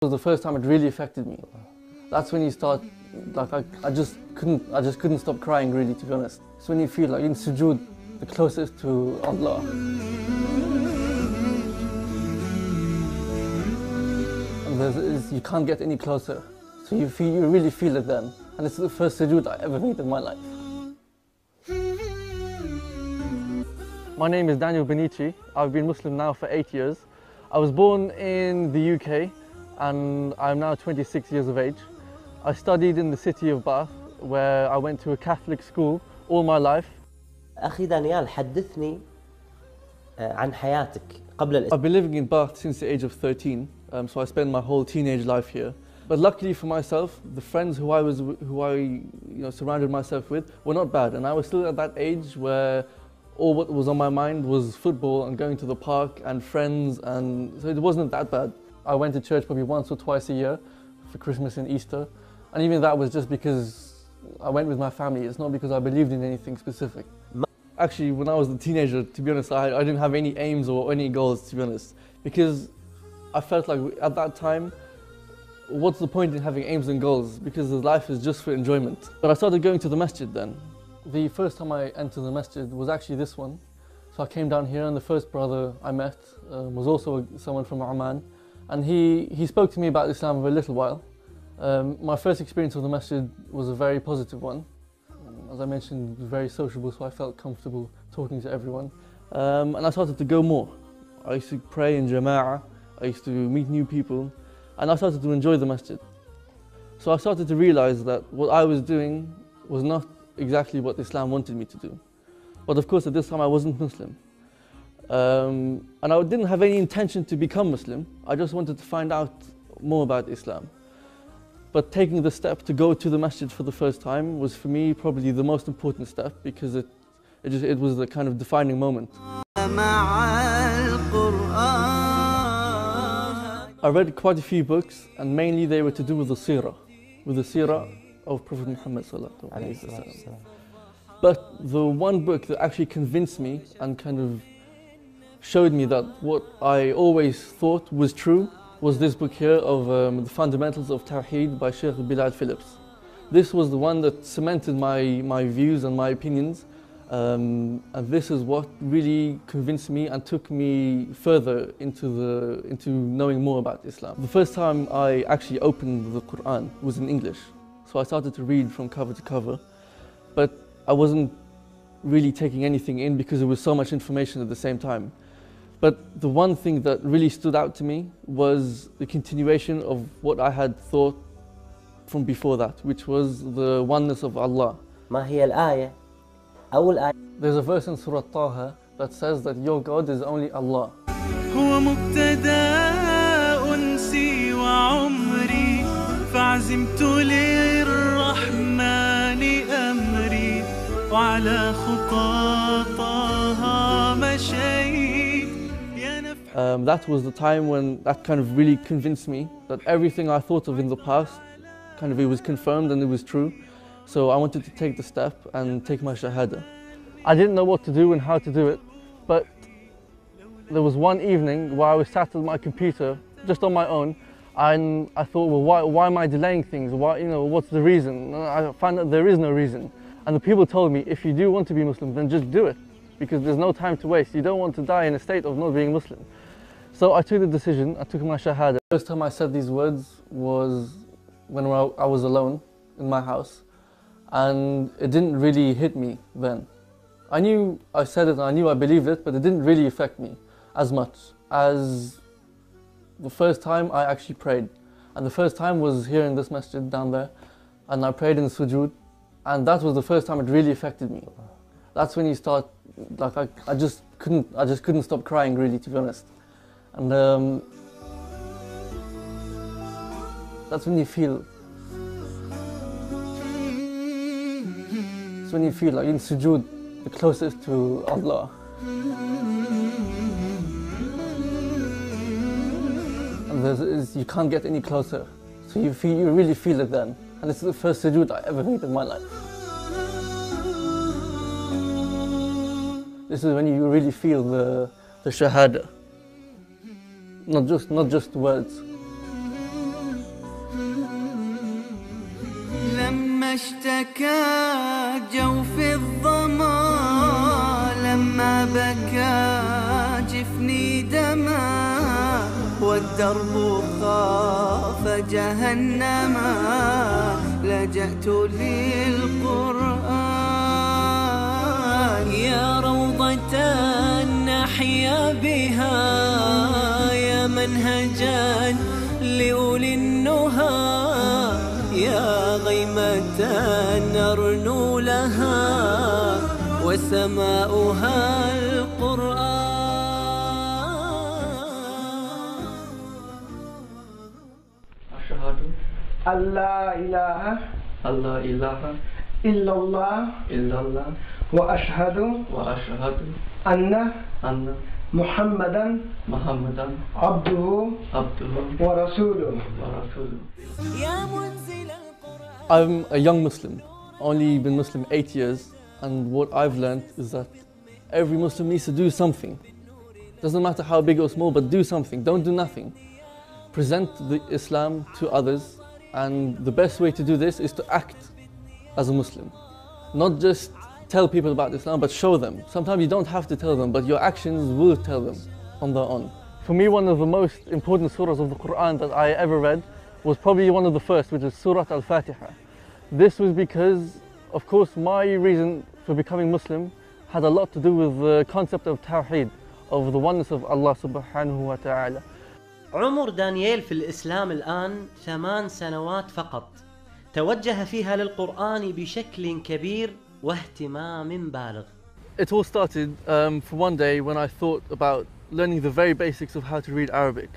It was the first time it really affected me. That's when you start, like I just couldn't stop crying really, to be honest. It's when you feel like in sujood, the closest to Allah. And you can't get any closer. So you really feel it then. And it's the first sujood I ever made in my life. My name is Daniel Benici. I've been Muslim now for 8 years. I was born in the UK and I'm now 26 years of age. I studied in the city of Bath where I went to a Catholic school all my life. أخي دانيال حدثني عن حياتك قبل الإسلام. I've been living in Bath since the age of 13, so I spent my whole teenage life here. But luckily for myself, the friends who I surrounded myself with were not bad, and I was still at that age where all what was on my mind was football and going to the park and friends, and so it wasn't that bad. I went to church probably once or twice a year for Christmas and Easter, and even that was just because I went with my family. It's not because I believed in anything specific. Actually, when I was a teenager, to be honest, I didn't have any aims or any goals, to be honest, because I felt like at that time, what's the point in having aims and goals, because life is just for enjoyment. But I started going to the masjid then. The first time I entered the masjid was actually this one. So I came down here, and the first brother I met was also someone from Oman, and he spoke to me about Islam for a little while. My first experience of the masjid was a very positive one. As I mentioned, it was very sociable, so I felt comfortable talking to everyone. And I started to go more. I used to pray in Jama'ah, I used to meet new people, and I started to enjoy the masjid. So I started to realize that what I was doing was not exactly what Islam wanted me to do. But of course at this time I wasn't Muslim. And I didn't have any intention to become Muslim. I just wanted to find out more about Islam. But taking the step to go to the masjid for the first time was for me probably the most important step, because it was the kind of defining moment. I read quite a few books, and mainly they were to do with the seerah of Prophet Muhammad sallallahu alaihi wasallam. But the one book that actually convinced me and kind of showed me that what I always thought was true was this book here of The Fundamentals of Tawheed by Sheikh Bilal Phillips. This was the one that cemented my views and my opinions, and this is what really convinced me and took me further into knowing more about Islam. The first time I actually opened the Quran was in English, so I started to read from cover to cover, but I wasn't really taking anything in because there was so much information at the same time. But the one thing that really stood out to me was the continuation of what I had thought from before that, which was the oneness of Allah. ما هي الآية؟ أول آية. There's a verse in Surah Taha that says that your God is only Allah. هو مبتدأ أنسي وعمري فعزمت للرحمن أمري وعلى خطى طه مشيت. That was the time when that kind of really convinced me that everything I thought of in the past, kind of it was confirmed and it was true. So I wanted to take the step and take my shahada. I didn't know what to do and how to do it, but there was one evening where I was sat at my computer just on my own, and I thought, well, why am I delaying things? What's the reason? And I found that there is no reason. And the people told me, if you do want to be Muslim, then just do it, because there's no time to waste. You don't want to die in a state of not being Muslim. So I took the decision, I took my shahada. The first time I said these words was when I was alone in my house, and it didn't really hit me then. I knew I said it, and I knew I believed it, but it didn't really affect me as much as the first time I actually prayed. And the first time was here in this masjid down there, and I prayed in sujood, and that was the first time it really affected me. That's when you start, like I just couldn't stop crying really, to be honest. And that's when you feel, it's when you feel like in sujood, the closest to Allah. And you can't get any closer. So you really feel it then. And it's the first sujood I ever made in my life. This is when you really feel the shahada. Not just words. لما اشتكى جوف الظما لما بكى جفني دما والدرب خاف جهنما لجأت للقرآن يا روضة نحيا بها يا منهجا لأولي النهى يا غيمة نرنو لها وسماؤها القرآن أشهد أن لا إله إلا الله وأشهد أن محمدا عبده ورسوله. I'm a young Muslim, only been Muslim 8 years, and what I've learned is that every Muslim needs to do something. Doesn't matter how big or small, but do something, don't do nothing. Present the Islam to others, and the best way to do this is to act as a Muslim. Not just tell people about Islam, but show them. Sometimes you don't have to tell them, but your actions will tell them on their own. For me, one of the most important surahs of the Quran that I ever read was probably one of the first, which is Surah Al-Fatiha. This was because, of course, my reason for becoming Muslim had a lot to do with the concept of Tawheed, of the oneness of Allah subhanahu wa ta'ala. عمر دانييل في الإسلام الآن 8 سنوات فقط، توجه فيها للقرآن بشكل كبير واهتمام بالغ. It all started for one day when I thought about learning the very basics of how to read Arabic.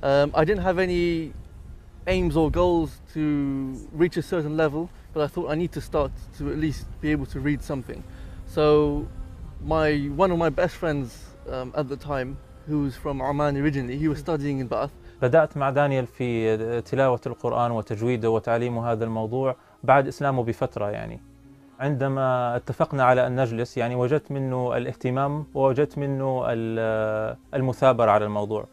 I didn't have any aims or goals to reach a certain level, but I thought I need to start to at least be able to read something. So one of my best friends at the time, who was from Oman originally, he was studying in Bath. بدأت مع دانيال في تلاوة القرآن وتجويده وتعليم هذا الموضوع بعد إسلامه بفترة يعني. عندما اتفقنا على أن نجلس يعني وجدت منه الاهتمام ووجدت منه المثابرة على الموضوع.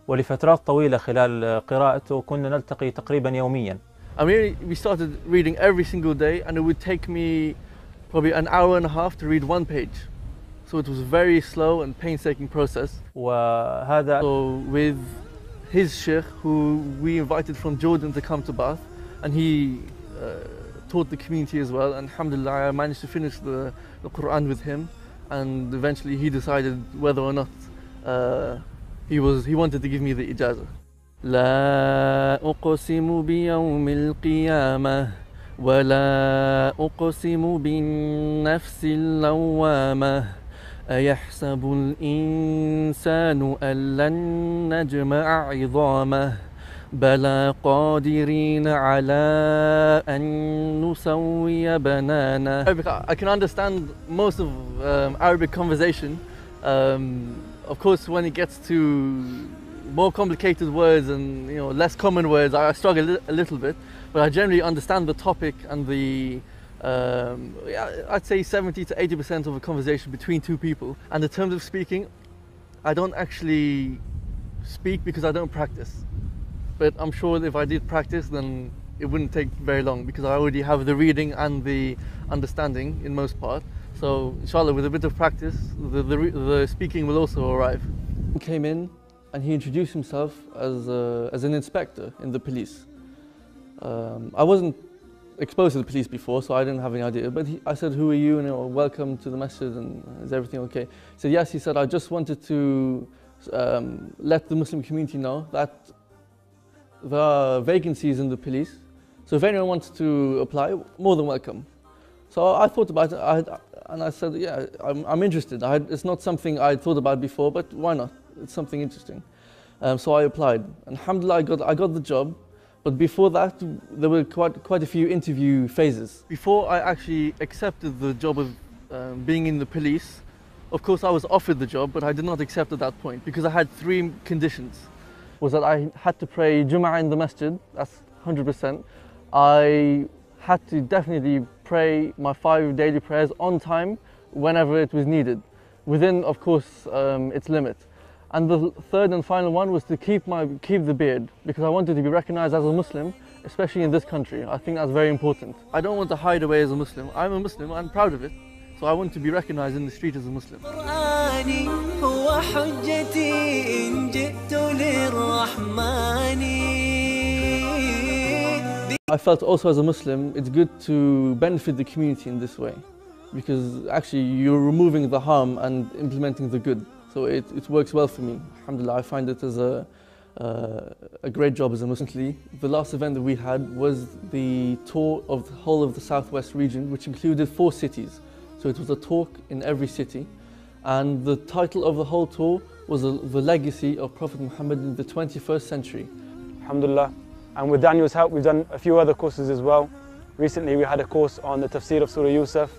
ولفترات طويلة خلال قراءته كنا نلتقي تقريبا يوميا. I mean, we started reading every single day, and it would take me probably an hour and a half to read one page. So it was a very slow and painstaking process. وهذا So with his sheikh, who we invited from Jordan to come to Bath, and he taught the community as well, and alhamdulillah I managed to finish the Quran with him, and eventually he decided whether or not he wanted to give me the ijazah. لا أقسم بيوم القيامة ولا أقسم بالنفس اللوامة أيحسب الإنسان أن لن نجمع عظامه بلى قادرين على أن نسوي بنانه. I can understand most of Arabic conversation. Of course, when it gets to more complicated words and less common words, I struggle a little bit. But I generally understand the topic and the I'd say 70 to 80% of a conversation between two people. And in terms of speaking, I don't actually speak because I don't practice. But I'm sure if I did practice, then it wouldn't take very long because I already have the reading and the understanding in most part. So inshallah, with a bit of practice, the speaking will also arrive. He came in and he introduced himself as an inspector in the police. I wasn't exposed to the police before, so I didn't have any idea. But I said, "Who are you? And welcome to the masjid. And is everything okay?" He said, "Yes." He said, "I just wanted to let the Muslim community know that there are vacancies in the police. So if anyone wants to apply, more than welcome." So I thought about it, and I said, "Yeah, I'm interested. It's not something I'd thought about before, but why not? It's something interesting." So I applied. And alhamdulillah, I got the job. But before that, there were quite a few interview phases. Before I actually accepted the job of being in the police, of course I was offered the job, but I did not accept at that point because I had 3 conditions. Was that I had to pray Jum'ah in the masjid, that's 100%. I had to definitely pray my 5 daily prayers on time whenever it was needed, within, of course, its limit. And the third and final one was to keep the beard, because I wanted to be recognized as a Muslim, especially in this country. I think that's very important. I don't want to hide away as a Muslim. I'm a Muslim, I'm proud of it. So I want to be recognized in the street as a Muslim. I felt also as a Muslim, it's good to benefit the community in this way, because actually you're removing the harm and implementing the good. So it works well for me. Alhamdulillah, I find it as a great job as a Muslim. The last event that we had was the tour of the whole of the southwest region, which included 4 cities. So it was a talk in every city. And the title of the whole tour was the legacy of Prophet Muhammad in the 21st century. Alhamdulillah. And with Daniel's help, we've done a few other courses as well. Recently we had a course on the tafsir of Surah Yusuf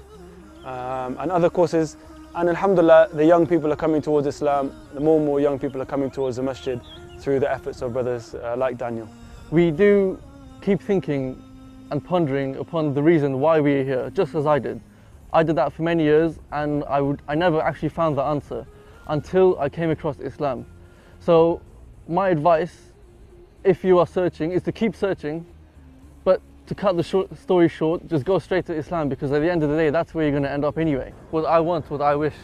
and other courses. And alhamdulillah, the young people are coming towards Islam. The more and more young people are coming towards the masjid through the efforts of brothers like Daniel. We do keep thinking and pondering upon the reason why we are here, just as I did. I did that for many years, and I never actually found the answer until I came across Islam. So my advice, if you are searching, is to keep searching, but to cut the story short, just go straight to Islam, because at the end of the day, that's where you're going to end up anyway. What I want, what I wish,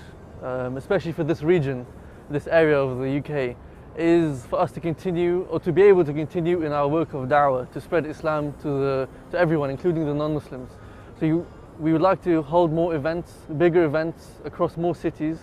especially for this region, this area of the UK, is for us to continue, or to be able to continue in our work of da'wah, to spread Islam to everyone, including the non-Muslims. So we would like to hold more events, bigger events across more cities,